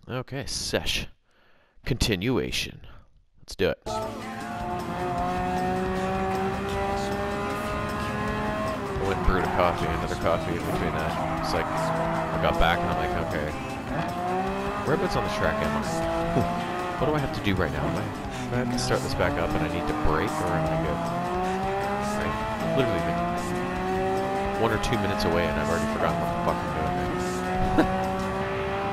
Okay, sesh. Continuation. Let's do it. I went and brewed a coffee, another coffee in between that. It's like, I got back and I'm like, okay, whereabouts on the track am I? What do I have to do right now? Am I have to start this back up and I need to brake, or am I good? Right? Literally like 1 or 2 minutes away and I've already forgotten what the fuck I'm doing there.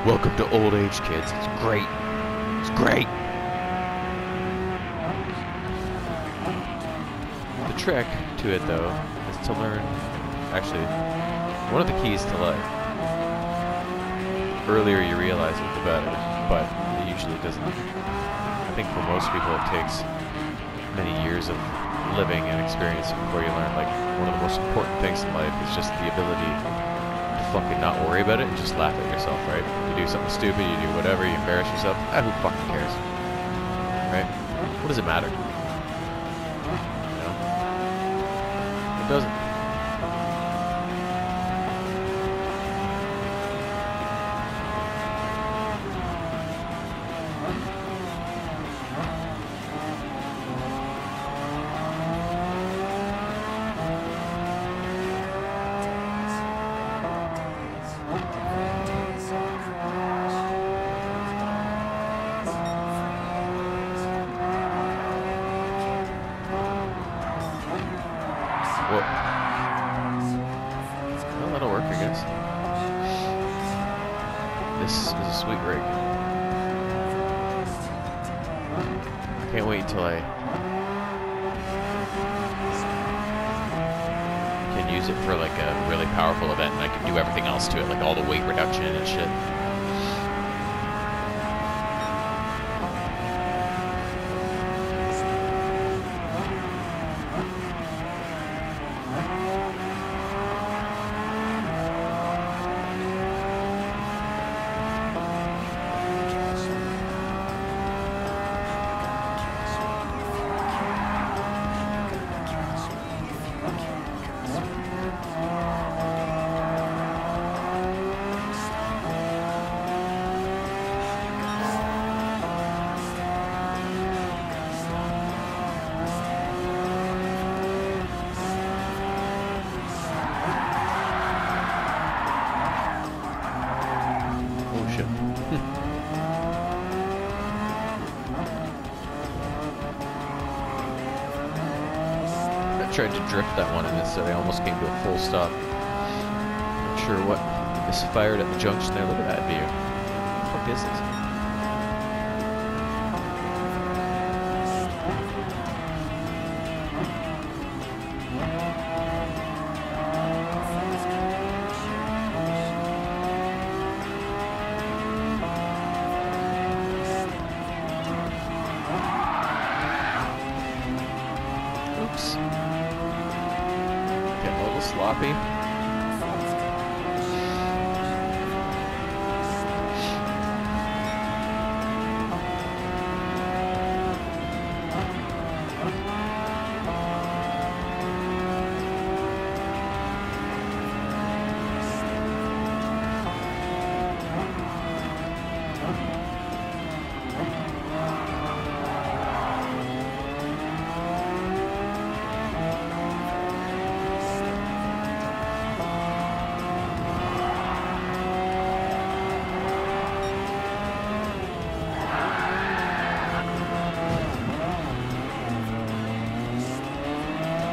Welcome to old age, kids. It's great. It's great. The trick to it, though, is to learn. Actually, one of the keys to life. Earlier you realize it, the better, but it usually doesn't. I think for most people it takes many years of living and experience before you learn. Like, one of the most important things in life is just the ability to fucking not worry about it and just laugh at yourself, right? You do something stupid, you do whatever, you embarrass yourself. Who fucking cares? Right? What does it matter? You know? It doesn't. Well, that'll work, I guess. This is a sweet rig. I can't wait until I can use it for like a really powerful event and I can do everything else to it, like all the weight reduction and shit. I tried to drift that one and instead I almost came to a full stop. Not sure what misfired at the junction there. Look at that view. What the fuck is this? Oops. Getting a little sloppy.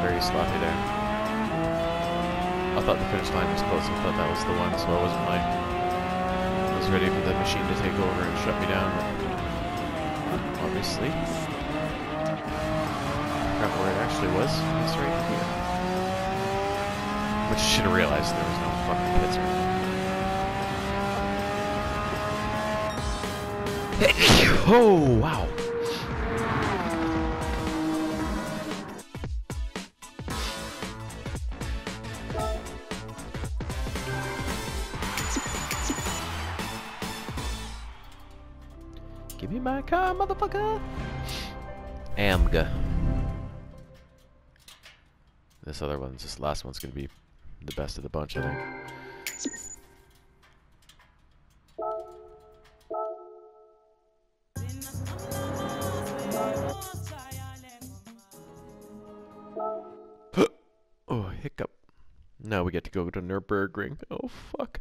Very sloppy there. I thought the finish line was close. I thought that was the one, so I wasn't like I was ready for the machine to take over and shut me down. But obviously, forgot where it actually was. It's right here. Which you should have realized there was no fucking pits or anything. Oh wow. Give me my car, motherfucker! AMGA. This last one's gonna be the best of the bunch, I think. hiccup. Now we get to go to Nürburgring. Oh, fuck.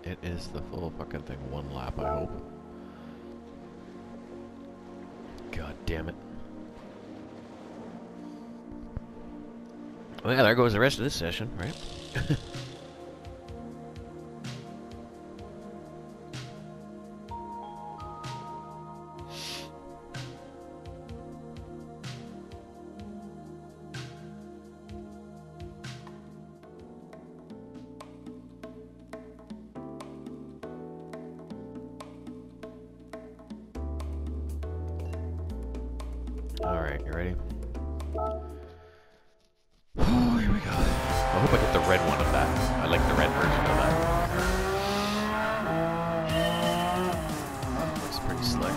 It is the full fucking thing. One lap, I hope. God damn it. Well, yeah, there goes the rest of this session, right? Alright, you ready? Oh, here we go. I hope I get the red one of that. I like the red version of that. Looks pretty slick.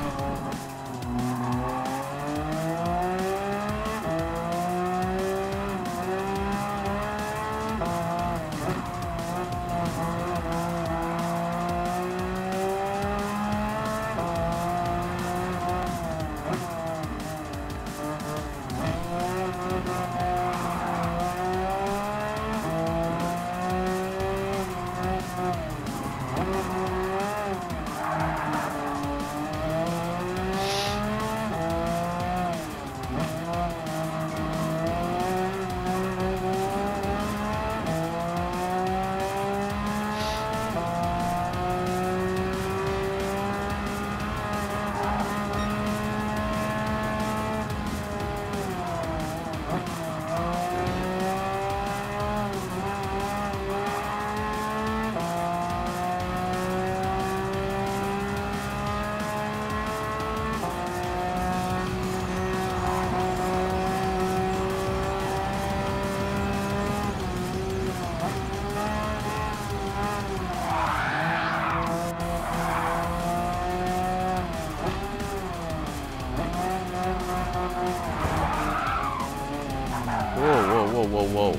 Whoa.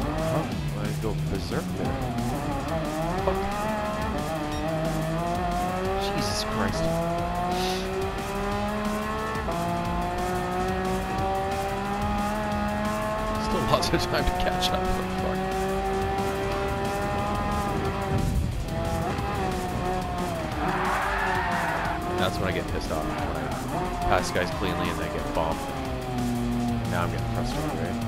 Oh, I go berserk there. Fuck. Jesus Christ. Still lots of time to catch up. Fuck. That's when I get pissed off. When I pass guys cleanly and they get bombed. Now I'm getting frustrated, right?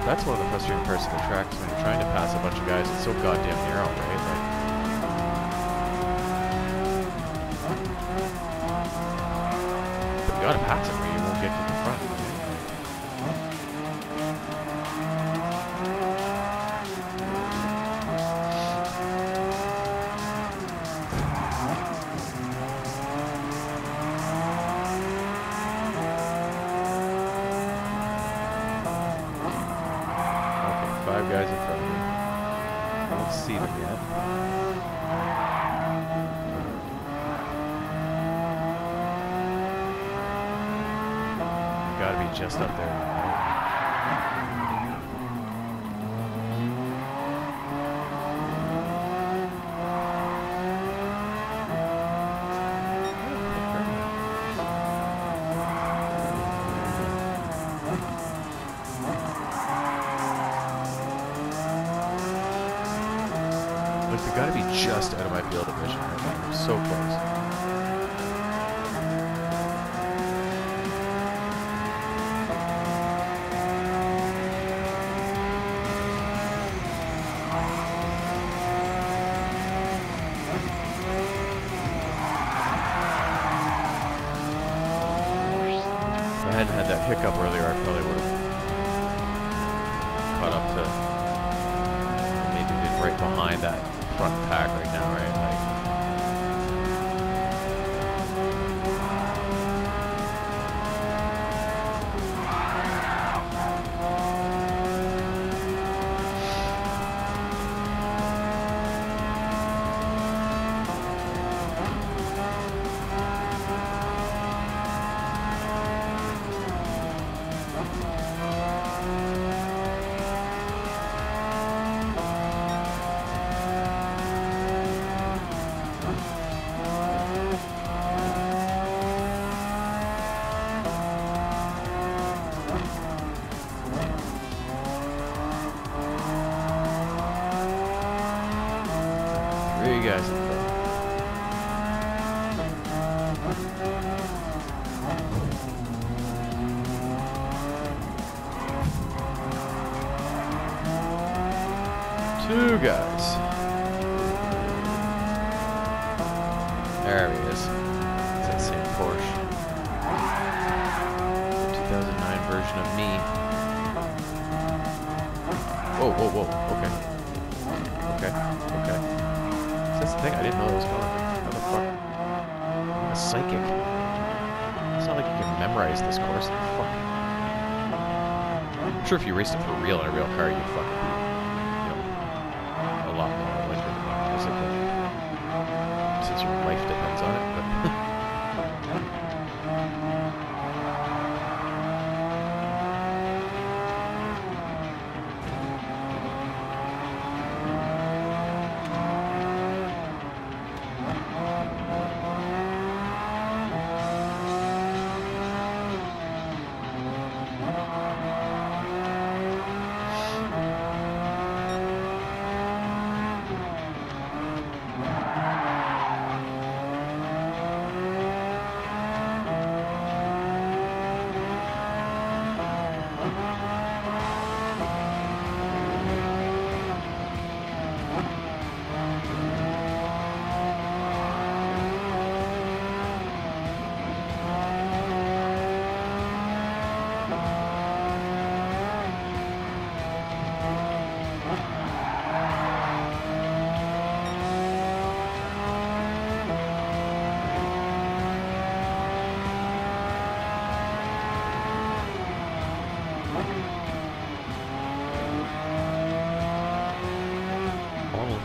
That's one of the frustrating parts of the track is when you're trying to pass a bunch of guys. It's so goddamn narrow, right? But you gotta pass it or you won't get to the front. Guys in front of me. I don't see them yet. Gotta be just up there. They've got to be just out of my field of vision right now. I'm so close. If I hadn't had that hiccup earlier, I probably would have caught up to maybe been right behind that front pack right now, right? Like, guys in front. Two guys. There he is. It's that same Porsche. The 2009 version of me. Whoa, whoa, whoa. Okay. Okay. Okay. That's the thing. I didn't know that was going. How the fuck? I'm a psychic. It's not like you can memorize this course. Fuck. I'm sure if you raced it for real in a real car, you'd fucking be, you know, a lot more likely to memorize it. Since your life depends on it, but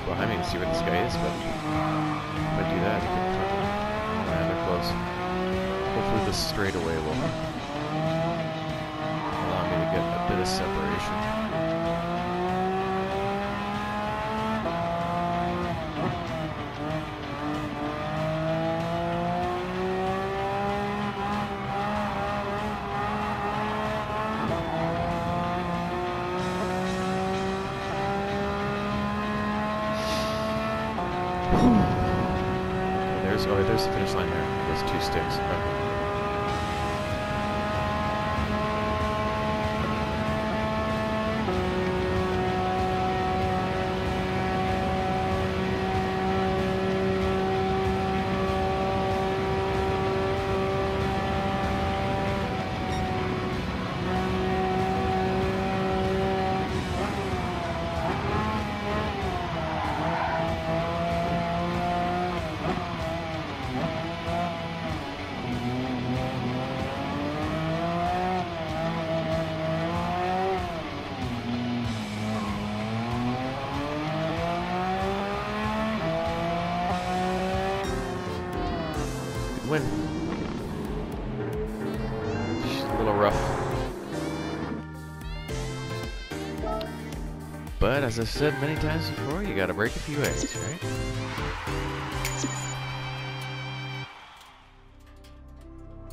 behind me to see where this guy is, but if I do that, they're close. Hopefully this straightaway will allow me to get a bit of separation. There's the finish line there. There's two sticks. Okay. Win. Just a little rough. But as I've said many times before, you gotta break a few eggs, right?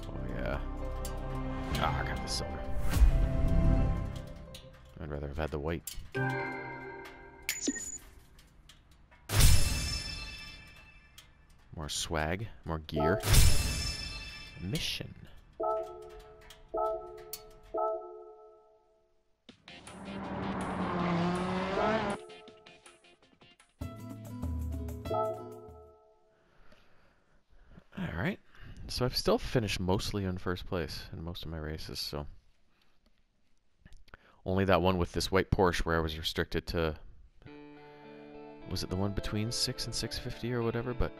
Oh yeah. Ah, I got the silver. I'd rather have had the white. More swag, more gear. Mission. Alright. So I've still finished mostly in first place in most of my races, so. Only that one with this white Porsche where I was restricted to. Was it the one between 6 and 650 or whatever? But.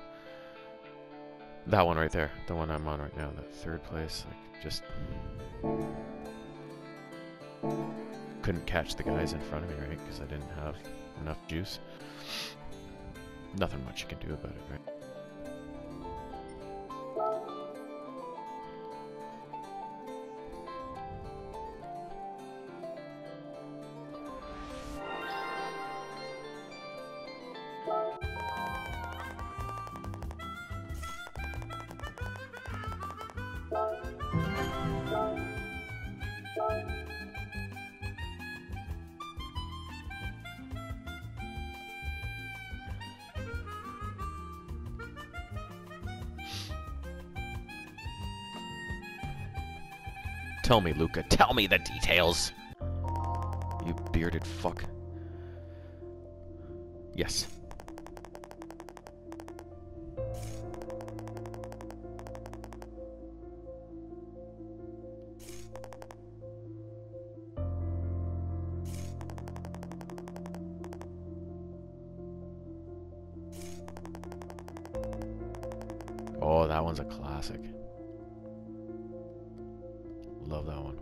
That one right there, the one I'm on right now, that third place, like, just couldn't catch the guys in front of me, right? Because I didn't have enough juice. Nothing much you can do about it, right? Tell me, Luca. Tell me the details. You bearded fuck. Yes. Oh, that one's a classic. Love that one.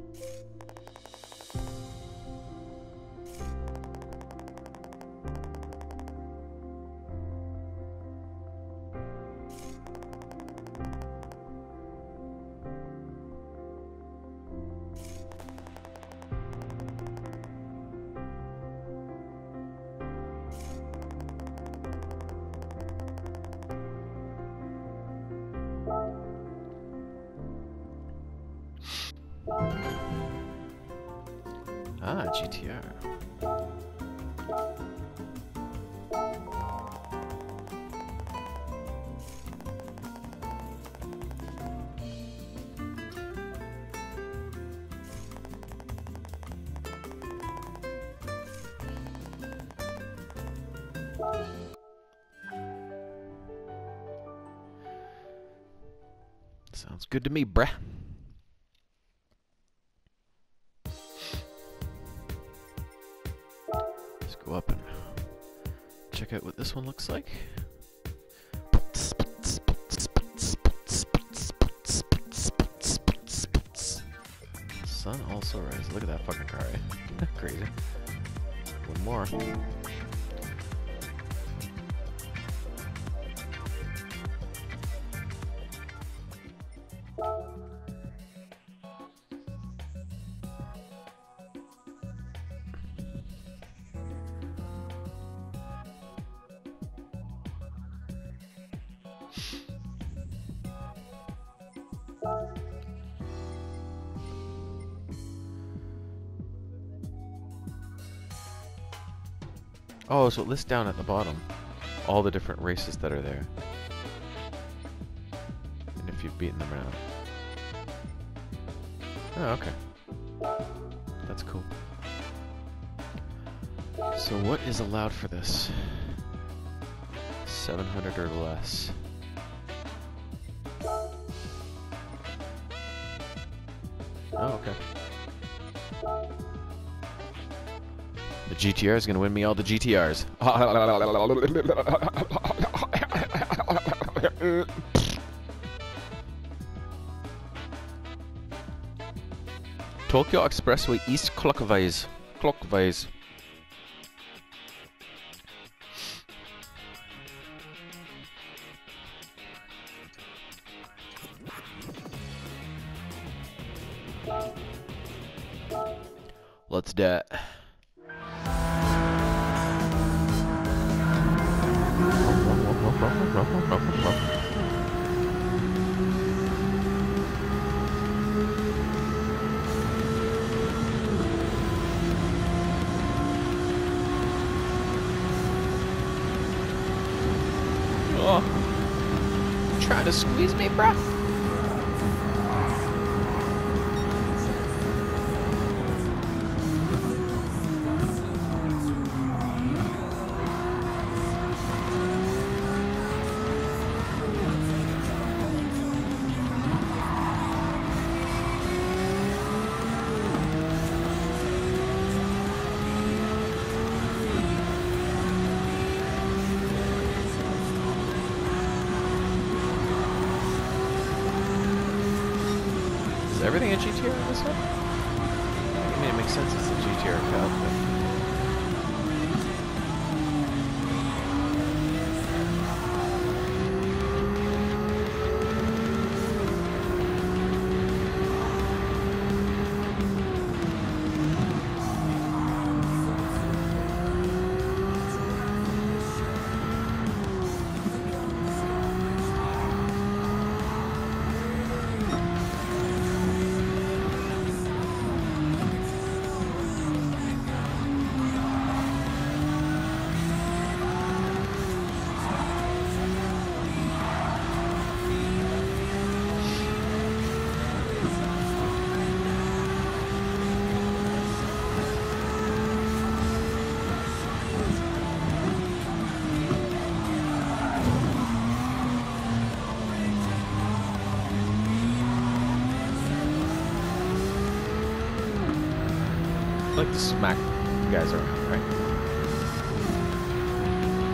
Ah, GTR. Sounds good to me, bruh. Let's go up and check out what this one looks like. Sun also rises. Look at that fucking car. Crazy. One more. Oh, so it lists down at the bottom all the different races that are there. And if you've beaten them or not. Oh, okay. That's cool. So what is allowed for this? 700 or less. Oh, okay. The GTR is going to win me all the GTRs. Tokyo Expressway East clockwise. Clockwise. Let's do it. Oh, you trying to squeeze me, bruh? Everything a GTR on this one? I mean, it makes sense it's a GTR Cup, but... like to smack you guys around, right?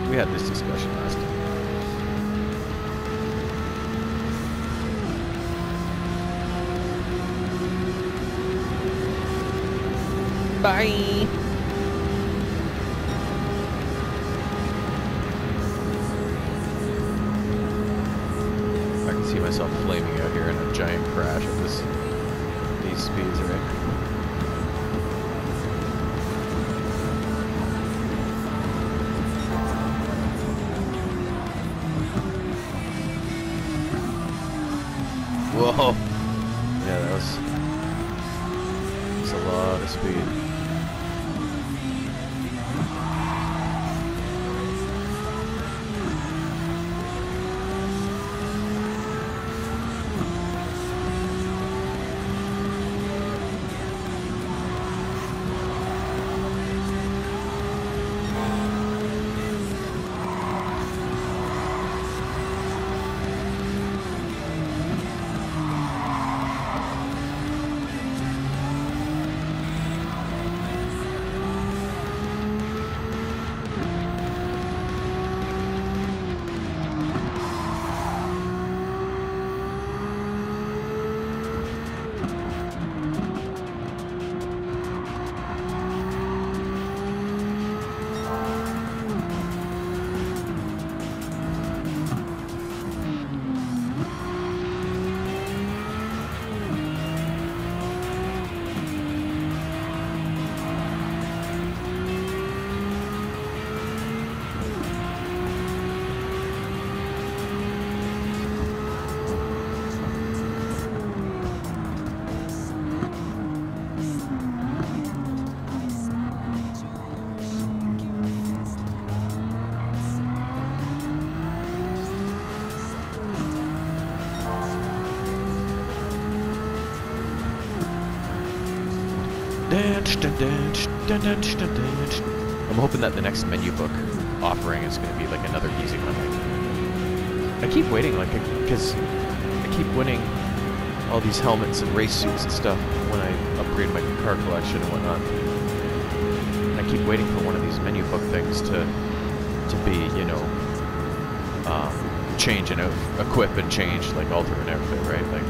We had this discussion last time. Bye! I can see myself flaming out here in a giant crash at these speeds, right? Whoa! Yeah, that's a lot of speed. I'm hoping that the next menu book offering is going to be like another easy one. Like, I keep waiting, like, because I keep winning all these helmets and race suits and stuff when I upgrade my car collection and whatnot. And I keep waiting for one of these menu book things to be, you know, change and equip and change, like alter an outfit, right? Like,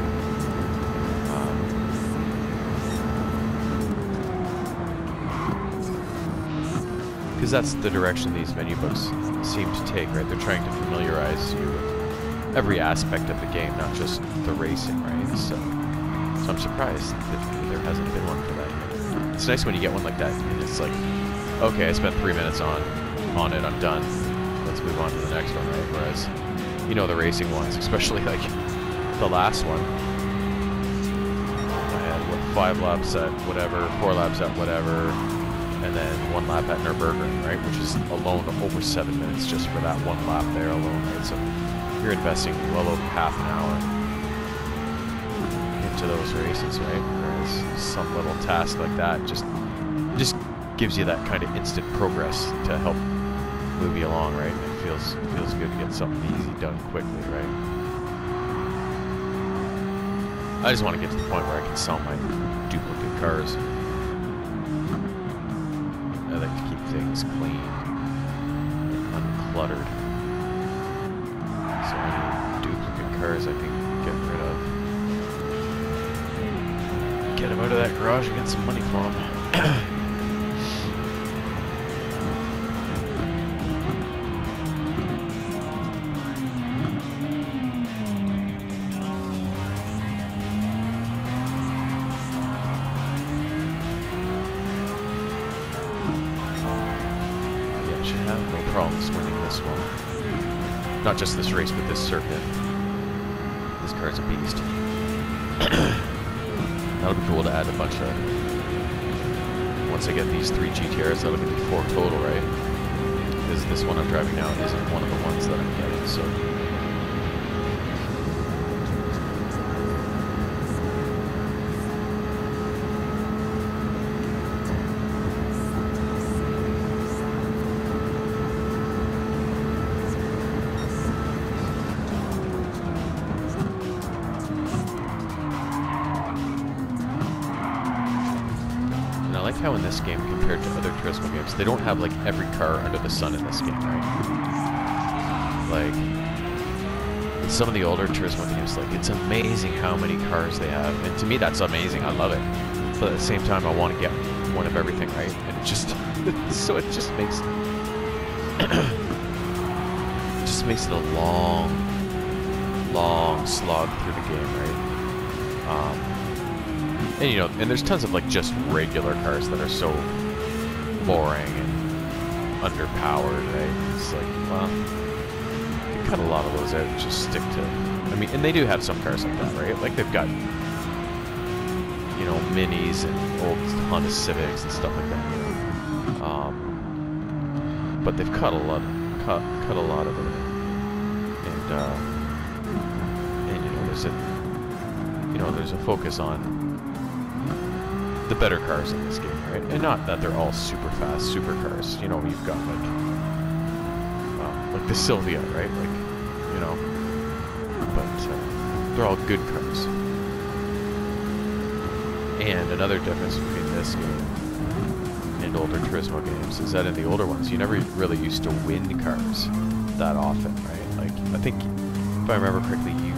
because that's the direction these menu books seem to take, right? They're trying to familiarize you with every aspect of the game, not just the racing, right? So I'm surprised that there hasn't been one for that yet. It's nice when you get one like that, and it's like, okay, I spent 3 minutes on it, I'm done. Let's move on to the next one, right? Whereas, you know, the racing ones, especially like the last one, I had, what, 5 laps at whatever, 4 laps at whatever, and then 1 lap at Nürburgring, right? Which is alone over 7 minutes just for that 1 lap there alone, right? So you're investing well over half an hour into those races, right? Whereas some little task like that just gives you that kind of instant progress to help move you along, right? It feels good to get something easy done quickly, right? I just want to get to the point where I can sell my duplicate cars. I like to keep things clean, uncluttered. So any duplicate cars I can get rid of. Get them out of that garage and get some money for them. Not just this race, but this circuit. This car's a beast. That'll be cool to add a bunch of... Once I get these 3 GTRs, that'll give me 4 total, right? Because this one I'm driving now isn't one of the ones that I'm getting, so... how in this game compared to other Turismo games, they don't have like every car under the sun in this game, right? Like, in some of the older Turismo games, like, it's amazing how many cars they have, and to me that's amazing. I love it. But at the same time, I want to get one of everything, right? And it just so it just makes it a long slog through the game, right? And you know, and there's tons of like just regular cars that are so boring and underpowered, right? It's like, well, you cut a lot of those out and just stick to, I mean, and they do have some cars like that, right? Like they've got, you know, minis and old Honda Civics and stuff like that, you know? But they've cut a lot of it, and you know, there's a focus on the better cars in this game, right? And not that they're all super fast supercars. You know, you've got like the Sylvia, right? Like, you know, but they're all good cars. And another difference between this game and older Turismo games is that in the older ones, you never really used to win cars that often, right? Like, I think, if I remember correctly, you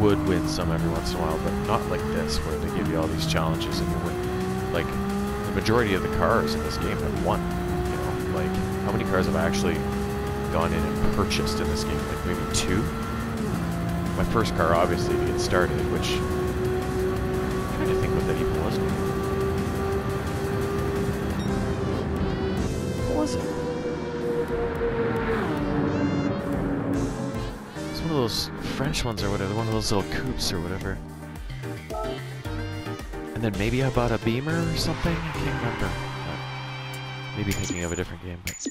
would win some every once in a while, but not like this, where they give you all these challenges and you win. Like, the majority of the cars in this game have won, you know? Like, how many cars have I actually gone in and purchased in this game? Like, maybe 2? My first car, obviously, to get started, which, I'm trying to think what that even was. What was it? It's one of those French ones or whatever, one of those little coupes or whatever. And then maybe I bought a Beamer or something? I can't remember. Maybe thinking of a different game, but...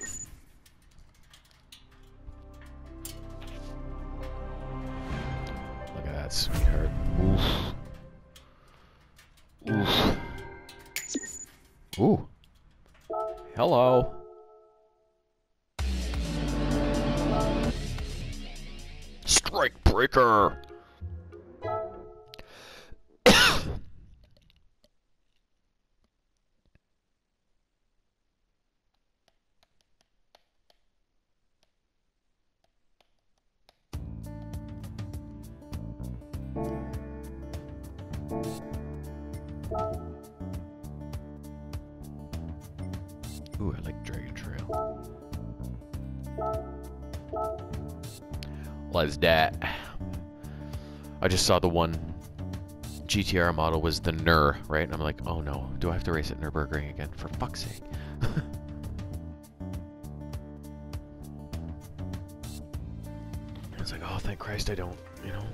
Look at that, sweetheart. Oof. Oof. Ooh. Hello. Strike breaker! Ooh, I like Dragon Trail. What is that? I just saw the one GTR model was the Nur, right? And I'm like, oh no, do I have to race at Nürburgring again? For fuck's sake. I was like, oh, thank Christ I don't, you know?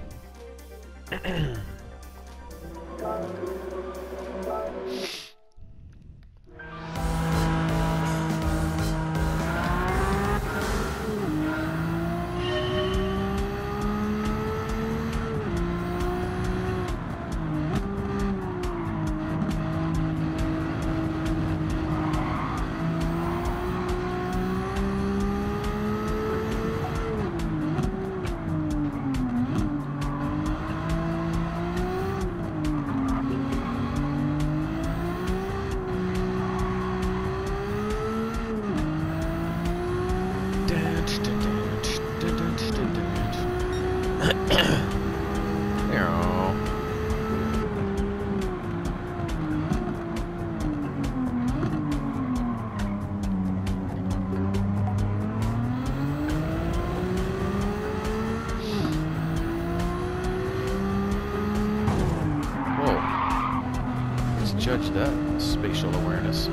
Judge that spatial awareness.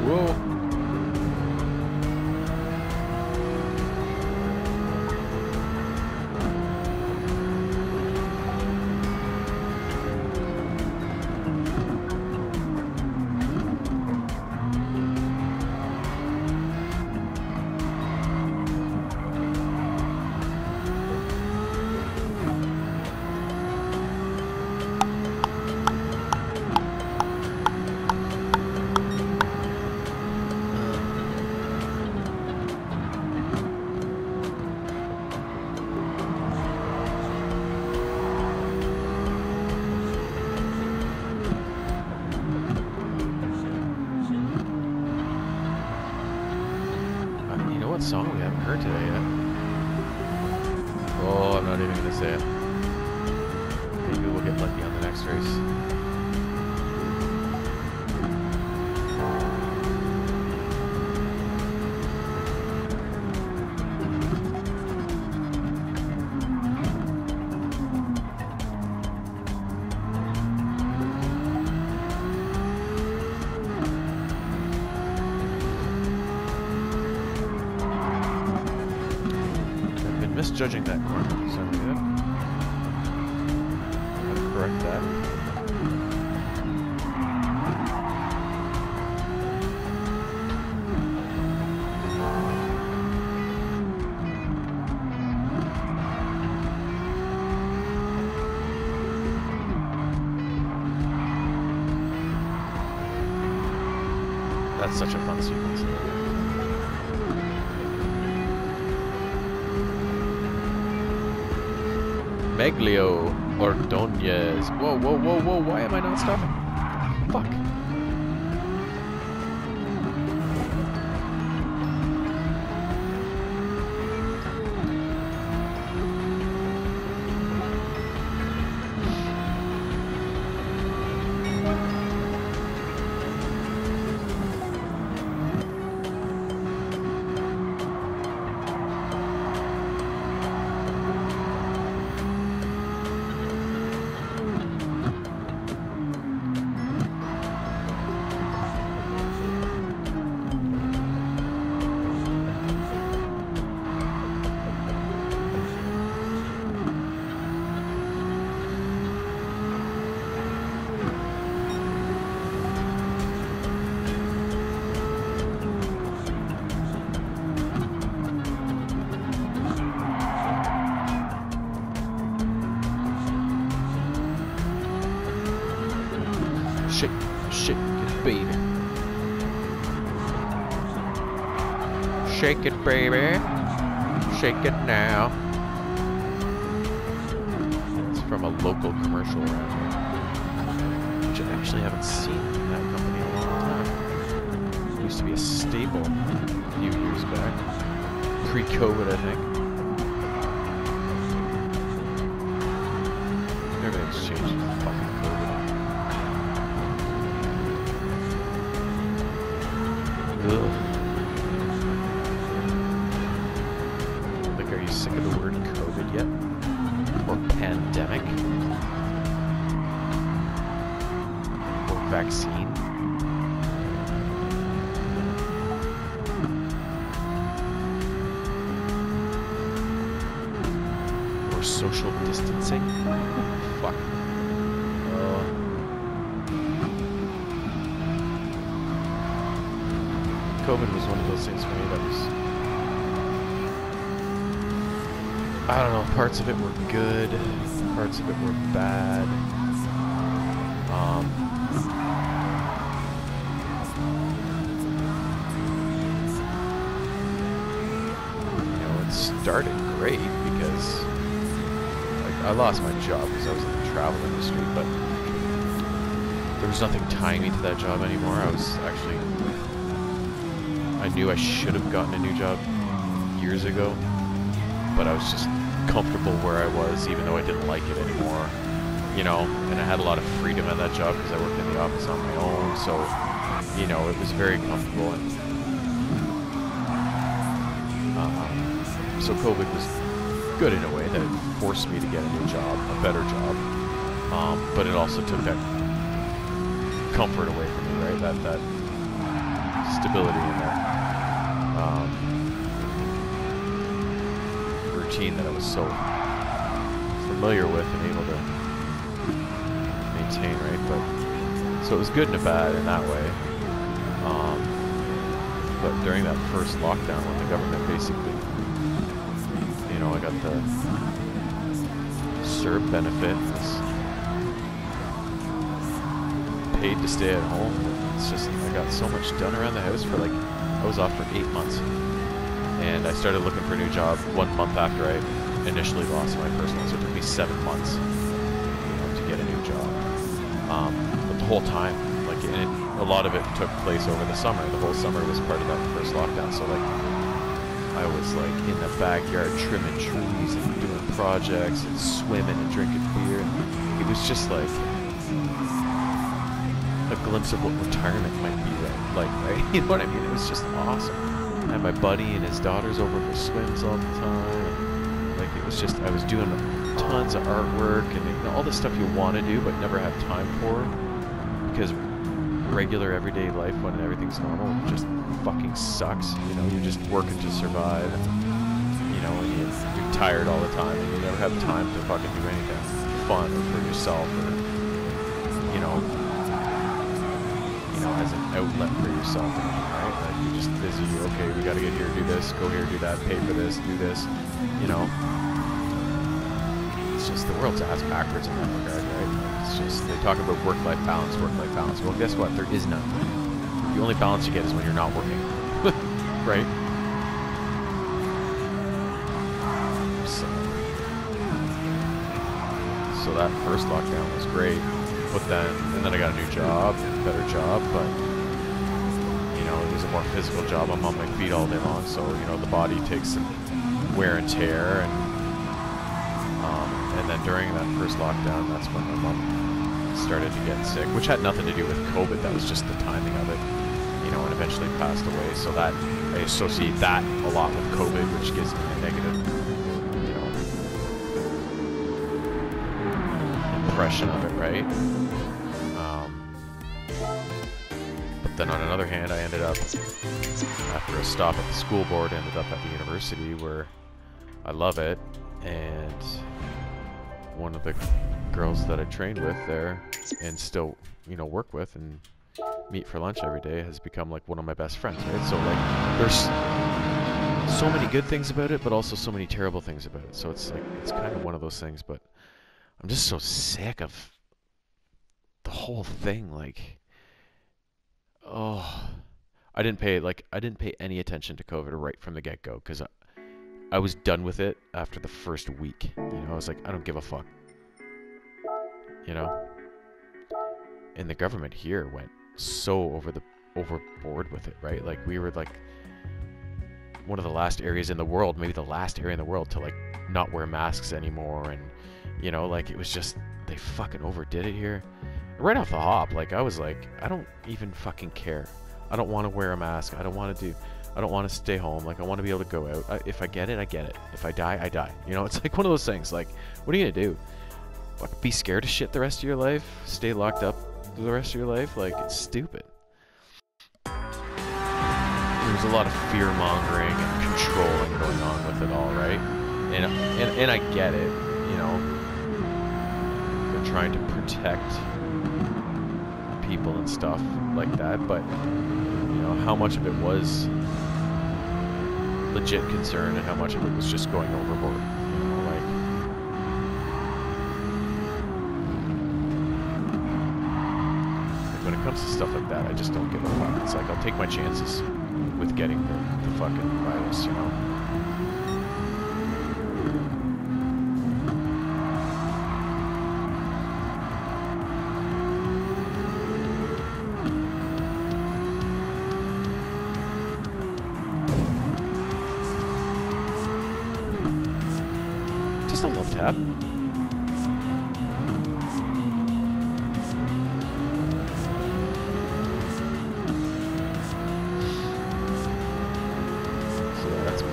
Whoa. song we haven't heard today yet. Oh, I'm not even gonna say it. Maybe we'll get lucky on the next race. Misjudging that corner, so good. Gotta correct that. That's such a fun sequence. Meglio Ordonez. Whoa, whoa, whoa, whoa. Why am I not stopping? Fuck. Shake it, baby. Shake it, baby. Shake it now. It's from a local commercial around here, which I actually haven't seen from that company in a long time. It used to be a staple a few years back. Pre-COVID, I think. Everything's changed with fucking COVID. Ugh. Like, are you sick of the word COVID yet? Or pandemic? Or vaccine? Or social distancing? Fuck. COVID was one of those things for me that was, I don't know, parts of it were good, parts of it were bad. You know, it started great because I lost my job because I was in the travel industry, but there was nothing tying me to that job anymore. I knew I should have gotten a new job years ago, but I was just comfortable where I was, even though I didn't like it anymore, you know, and I had a lot of freedom at that job because I worked in the office on my own, so, you know, it was very comfortable, and so COVID was good in a way that it forced me to get a new job, a better job, but it also took that comfort away from me, right, that stability in there. Routine that I was so familiar with and able to maintain, right? But so it was good and bad in that way. But during that first lockdown, when the government basically, you know, I got the CERB benefit, paid to stay at home. It's just, I got so much done around the house for like, I was off for 8 months. And I started looking for a new job 1 month after I initially lost my personal. So it took me 7 months, you know, to get a new job. But the whole time, like, and a lot of it took place over the summer. The whole summer was part of that first lockdown. So like, I was like in the backyard trimming trees and doing projects and swimming and drinking beer. It was just like a glimpse of what retirement might be like, right? You know what I mean? It was just awesome. I had my buddy and his daughters over for swims all the time. And, like, it was just, I was doing tons of artwork and you know, all the stuff you want to do but never have time for, because regular everyday life when everything's normal just fucking sucks. You know, you're just working to survive, and, you know, and you're tired all the time, and you never have time to fucking do anything fun or for yourself, or you know, as an outlet for yourself, right? Like you're just busy. Okay, we got to get here, do this, go here, do that, pay for this, do this. You know, it's just the world's ass backwards in that regard, right? It's just they talk about work-life balance, work-life balance. Well, guess what? There is none. The only balance you get is when you're not working, right? So that first lockdown was great, but then I got a new job, a better job, but you know, it was a more physical job. I'm on my feet all day long, so you know, the body takes some wear and tear, and then during that first lockdown, that's when my mom started to get sick, which had nothing to do with COVID. That was just the timing of it, you know, and eventually passed away. So that I associate that a lot with COVID, which gives me a negative, you know, impression of it, right? But then on another hand, I ended up, after a stop at the school board, ended up at the university where I love it, and one of the girls that I trained with there and still, you know, work with and meet for lunch every day has become like one of my best friends, right? So like there's so many good things about it, but also so many terrible things about it. So it's like, it's kind of one of those things, but I'm just so sick of the whole thing. Like, oh, I didn't pay any attention to COVID right from the get-go, because I was done with it after the first week. You know, I was like, I don't give a fuck. You know? And the government here went so overboard with it, right? Like, we were like one of the last areas in the world, maybe the last area in the world to like not wear masks anymore, and you know, like it was just, they fucking overdid it here. Right off the hop, like I was like, I don't even fucking care. I don't want to wear a mask. I don't want to stay home. Like, I want to be able to go out. If I get it, I get it. If I die, I die. You know, it's like one of those things. Like, what are you gonna do? Like, be scared of shit the rest of your life? Stay locked up the rest of your life? Like, it's stupid. There's a lot of fear mongering and controlling going on with it all, right? And I get it. You know, they're trying to protect people and stuff like that, but you know, how much of it was legit concern and how much of it was just going overboard, you know, like when it comes to stuff like that, I just don't give a fuck. It's like, I'll take my chances with getting the fucking virus, you know. Just a love tap. So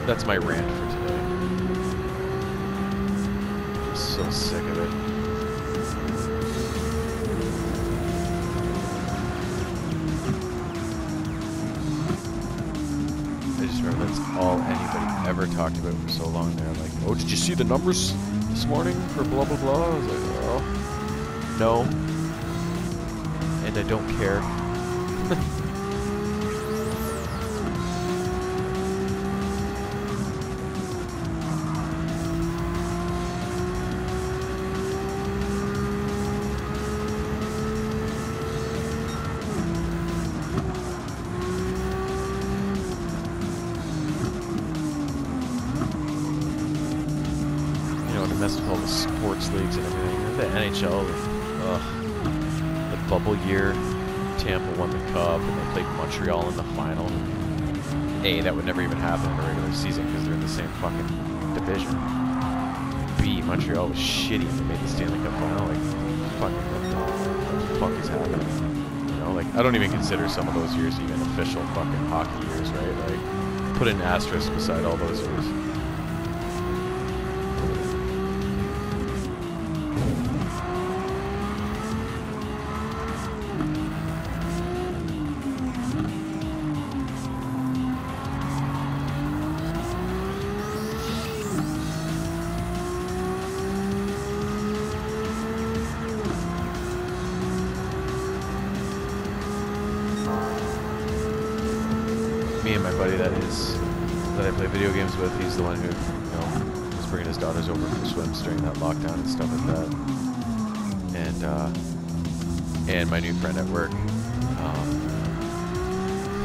that's my rant for today. I'm so sick of it. I just remember that's all anybody ever talked about for so long there. Like, oh, did you see the numbers this morning for blah blah blah? I was like, oh, no, and I don't care. Mess with all the sports leagues and everything. The NHL, the bubble year, Tampa won the cup, and they played Montreal in the final. A, that would never even happen in a regular season because they're in the same fucking division. B, Montreal was shitty and they made the Stanley Cup final. Like, fucking what the fuck is happening? You know, like, I don't even consider some of those years even official fucking hockey years, right? Like, put an asterisk beside all those years. Me and my buddy that I play video games with, he's the one who, you know, was bringing his daughters over for swims during that lockdown and stuff like that. And my new friend at work,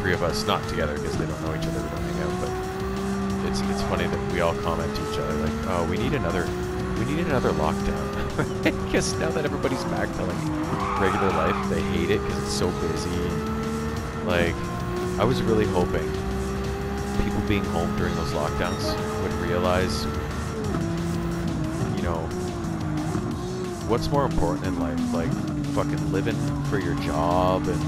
three of us, not together because they don't know each other, we don't hang out, but it's funny that we all comment to each other like, oh, we need another lockdown. Because now that everybody's back to like regular life, they hate it because it's so busy. Like, I was really hoping people being home during those lockdowns would realize, you know, what's more important in life, like fucking living for your job and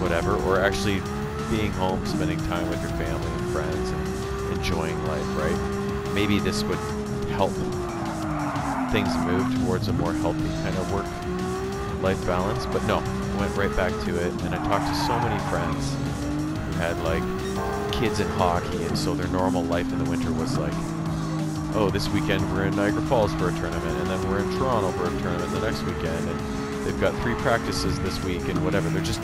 whatever, or actually being home, spending time with your family and friends and enjoying life, right? Maybe this would help things move towards a more healthy kind of work-life balance, but no, went right back to it. And I talked to so many friends who had like kids in hockey, and so their normal life in the winter was like, oh, this weekend we're in Niagara Falls for a tournament, and then we're in Toronto for a tournament the next weekend, and they've got 3 practices this week and whatever. They're just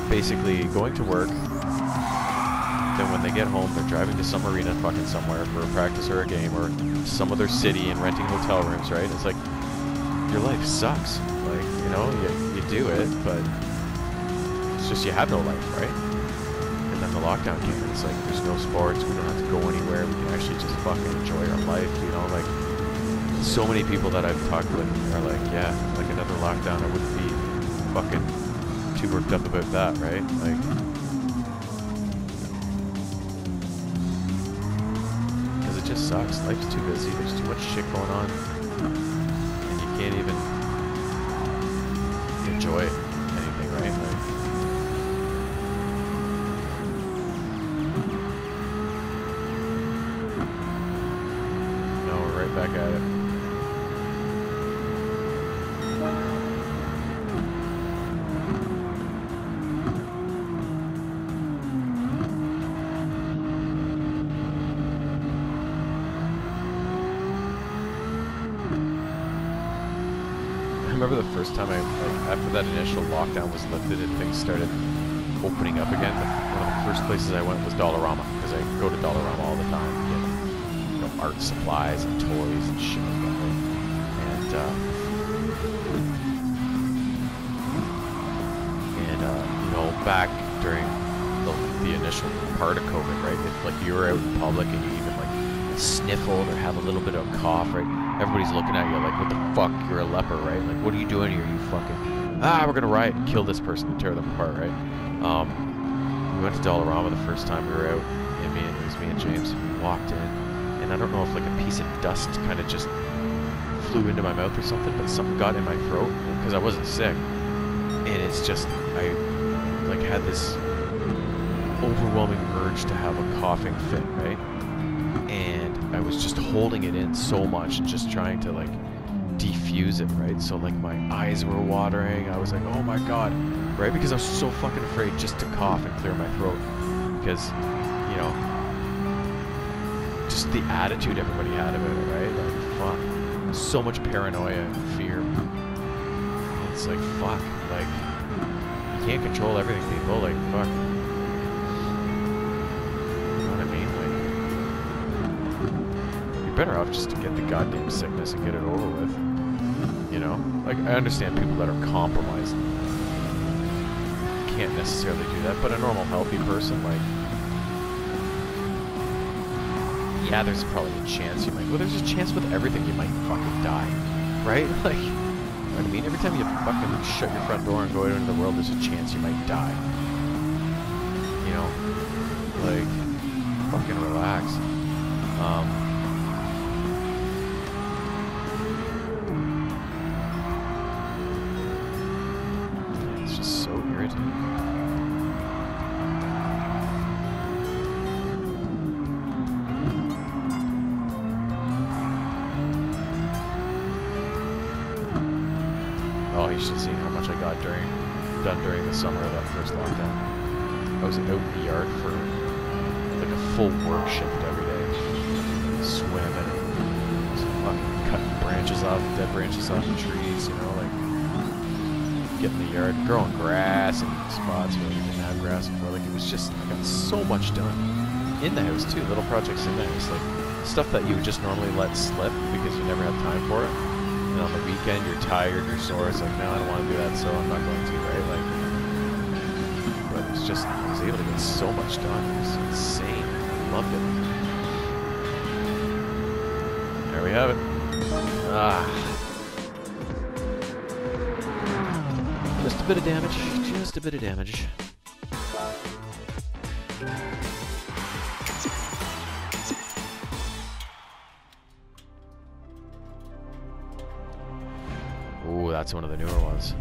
basically going to work, then when they get home they're driving to some arena fucking somewhere for a practice or a game, or some other city and renting hotel rooms, right? It's like, your life sucks. Like, you know, you do it, but it's just you have no life, right? And then the lockdown came, and it's like, there's no sports, we don't have to go anywhere, we can actually just fucking enjoy our life, you know? Like, so many people that I've talked with are like, yeah, like another lockdown, I wouldn't be fucking too worked up about that, right? Like, because it just sucks. Life's too busy, there's too much shit going on, and you can't even enjoy anything, right? Like, no, we're right back at it. I remember the first time after that initial lockdown was lifted and things started opening up again, one of the first places I went was Dollarama, because I go to Dollarama all the time to get, you know, art supplies and toys and shit like that. And you know, back during the initial part of COVID, right? If like you were out in public and you even like sniffled or have a little bit of a cough, right? Everybody's looking at you like, what the fuck, you're a leper, right? Like, what are you doing here, you fucking... we're gonna riot and kill this person and tear them apart, right? We went to Dollarama the first time we were out, and it was me and James. We walked in, and I don't know if like a piece of dust kind of just flew into my mouth or something, but something got in my throat, because I wasn't sick. And it's just, I like had this overwhelming urge to have a coughing fit, right? And I was just holding it in so much and just trying to like defuse it, right? So like my eyes were watering. I was like, oh my god, right? Because I was so fucking afraid just to cough and clear my throat, because, you know, just the attitude everybody had about it, right? Like, fuck, so much paranoia and fear. And it's like, fuck, like, you can't control everything, people. Like, fuck. Better off just to get the goddamn sickness and get it over with, you know? Like, I understand people that are compromised can't necessarily do that, but a normal healthy person, like, yeah, there's probably a chance you might, well, there's a chance with everything you might fucking die, right? Like, you know what I mean? Every time you fucking shut your front door and go out into the world, there's a chance you might die, you you know? Like, fucking relax. It's just so irritating. Oh, you should see how much I got done during the summer of that first lockdown. I was out in the yard for like a full work shift every day. Swimming, just fucking cutting branches off, dead branches off the trees, you know, like getting in the yard, growing grass in spots where we didn't have grass before. Like, it was just, I got so much done in the house too. Little projects in the house, like stuff that you would just normally let slip because you never have time for it. And on the weekend, you're tired, you're sore. It's like, no, I don't want to do that, so I'm not going to, right? Like, but it's just, I was able to get so much done. It was insane. I loved it. There we have it. Ah. Just a bit of damage. Just a bit of damage. Ooh, that's one of the newer ones.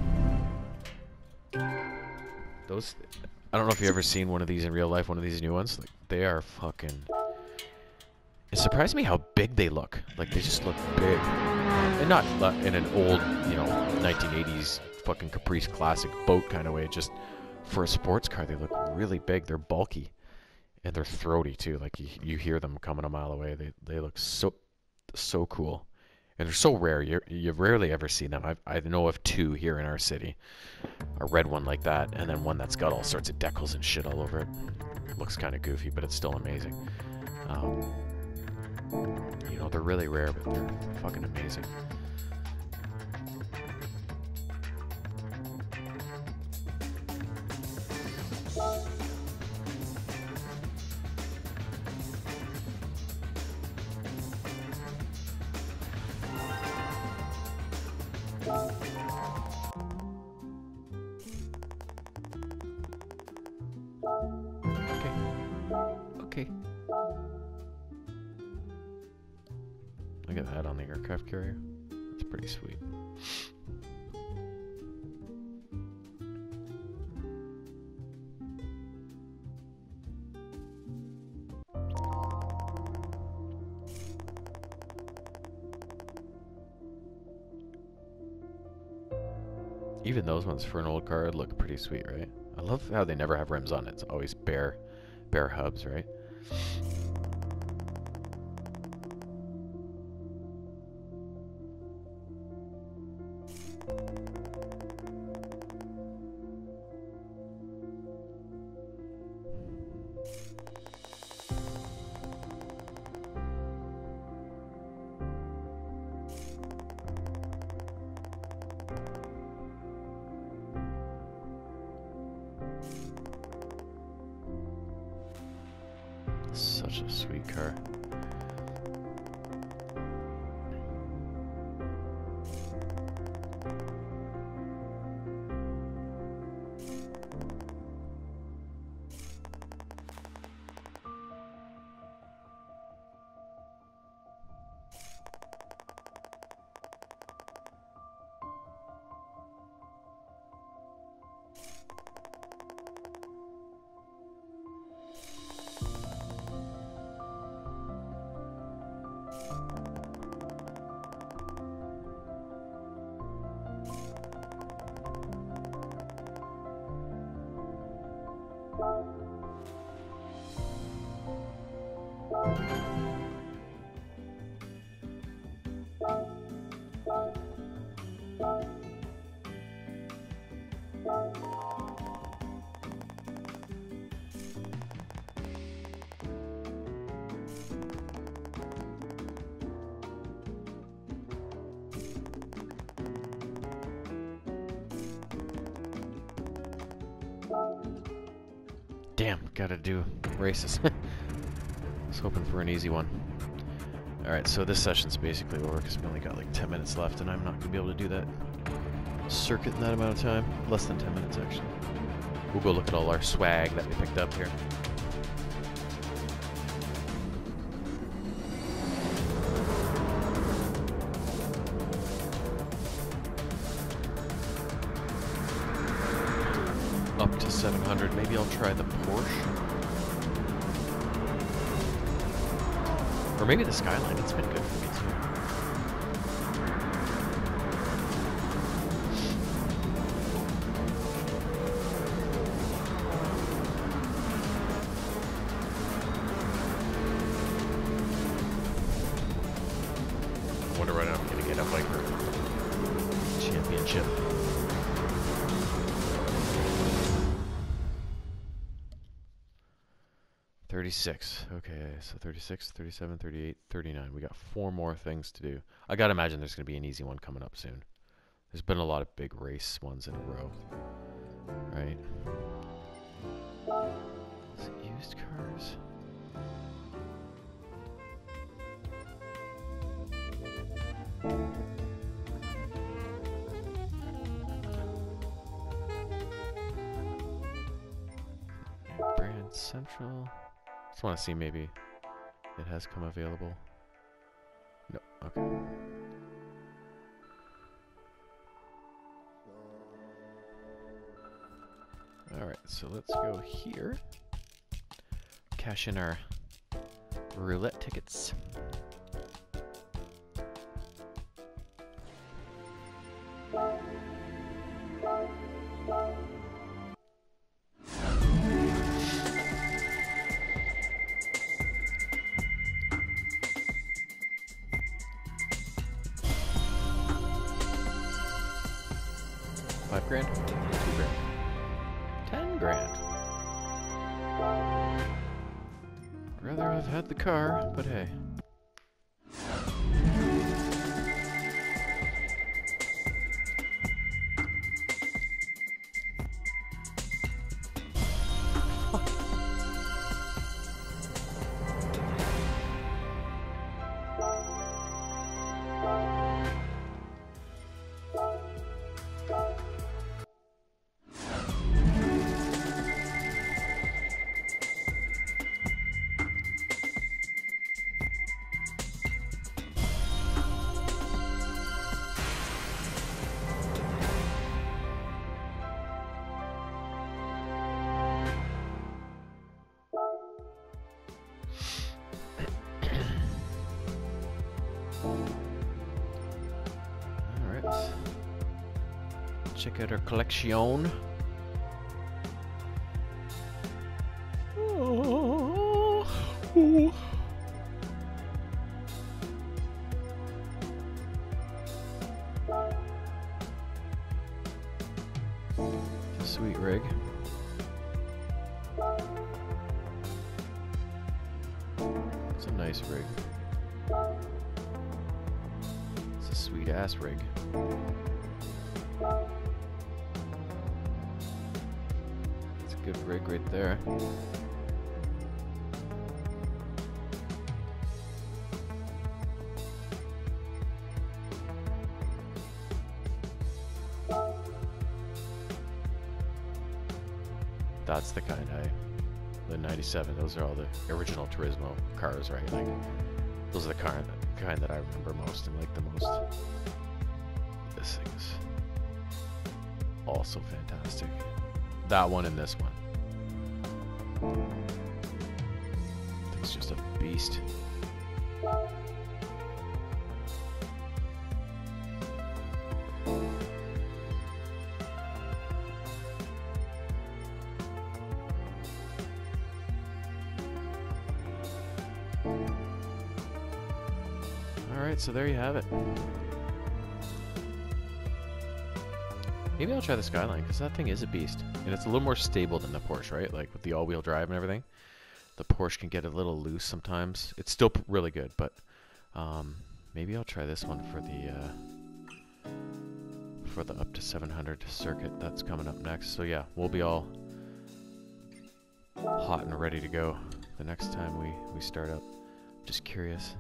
Those, I don't know if you've ever seen one of these in real life, one of these new ones. Like, they are fucking... It surprised me how big they look. Like, they just look big. And not in an old, you know, 1980s fucking Caprice Classic boat kind of way. Just for a sports car, they look really big. They're bulky. And they're throaty, too. Like, you hear them coming a mile away. They look so cool. And they're so rare. You've rarely ever seen them. I know of two here in our city. A red one like that, and then one that's got all sorts of decals and shit all over it. Looks kind of goofy, but it's still amazing. You know, they're really rare, but they're fucking amazing. Okay. Look at that on the aircraft carrier. That's pretty sweet. Even those ones for an old car look pretty sweet, right? I love how they never have rims on it. It's always bare hubs, right? Such a sweet car. Damn, gotta do races. I was hoping for an easy one. Alright, so this session's basically over because we only got like 10 minutes left and I'm not going to be able to do that circuit in that amount of time. Less than 10 minutes, actually. We'll go look at all our swag that we picked up here. Up to 700. Maybe I'll try the Porsche. Or maybe the Skyline. It's been good for me too. I wonder when I'm gonna get a Viper championship. $36. Okay, so 36, 37, 38, 39. We got 4 more things to do. I gotta imagine there's gonna be an easy one coming up soon. There's been a lot of big race ones in a row. Right? Is it used cars? Brand Central. Just want to see maybe it has come available. No, okay. Alright, so let's go here. Cash in our roulette tickets. $5 grand? $2 grand? $10 grand. I'd rather have had the car, but hey. Check out our collection. It's a sweet rig. It's a nice rig. It's a sweet ass rig. Good rig right there. That's the kind the 97, those are all the original Turismo cars, right? Like, those are the kind that I remember most and like the most. This thing is also fantastic. That one and this one. It's just a beast. Alright, so there you have it. Maybe I'll try the Skyline, because that thing is a beast. And it's a little more stable than the Porsche, right? Like, with the all-wheel drive and everything. The Porsche can get a little loose sometimes. It's still really good, but maybe I'll try this one for the up to 700 circuit that's coming up next. So yeah, we'll be all hot and ready to go the next time we start up. Just curious.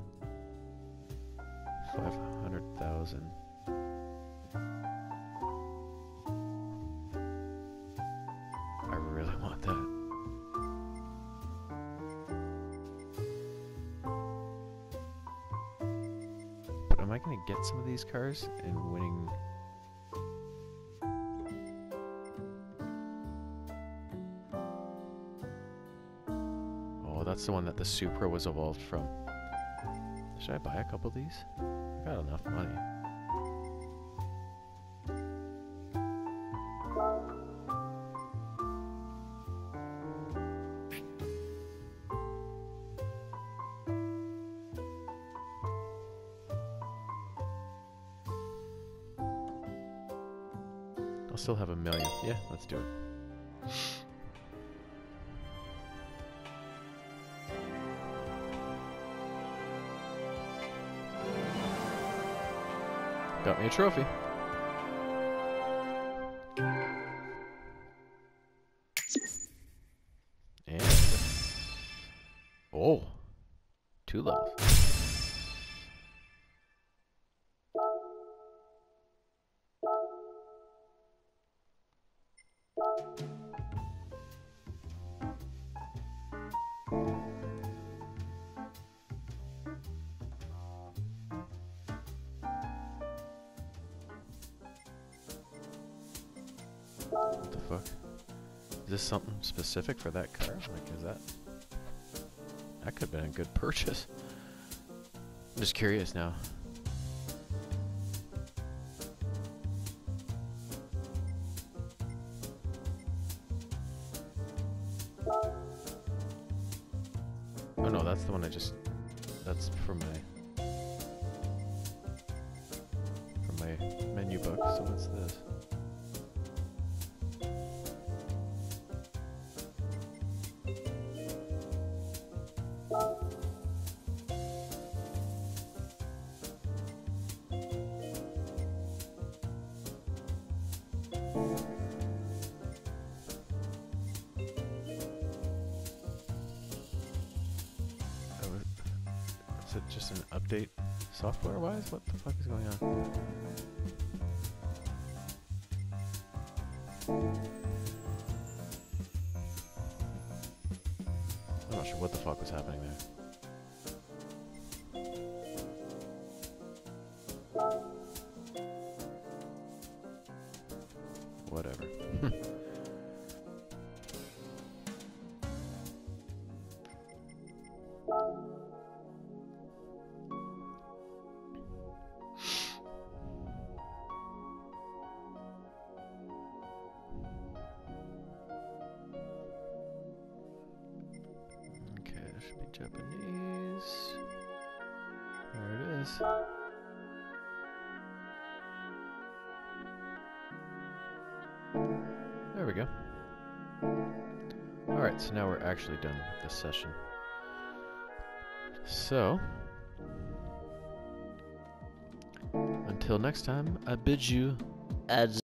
500,000. I want that. But am I going to get some of these cars in winning? Oh, that's the one that the Supra was evolved from. Should I buy a couple of these? I got enough money. I'll still have $1 million. Yeah, let's do it. Got me a trophy. And oh, 2 levels. What the fuck? Is this something specific for that car? Like, is that... That could have been a good purchase. I'm just curious now. Oh no, that's the one I just... That's from my menu book, so what's this? Is it just an update software-wise? What the fuck is going on? I'm not sure what the fuck was happening there. Whatever. Okay, that should be Japanese. There it is. There we go. Alright, so now we're actually done with this session. So, until next time, I bid you adieu.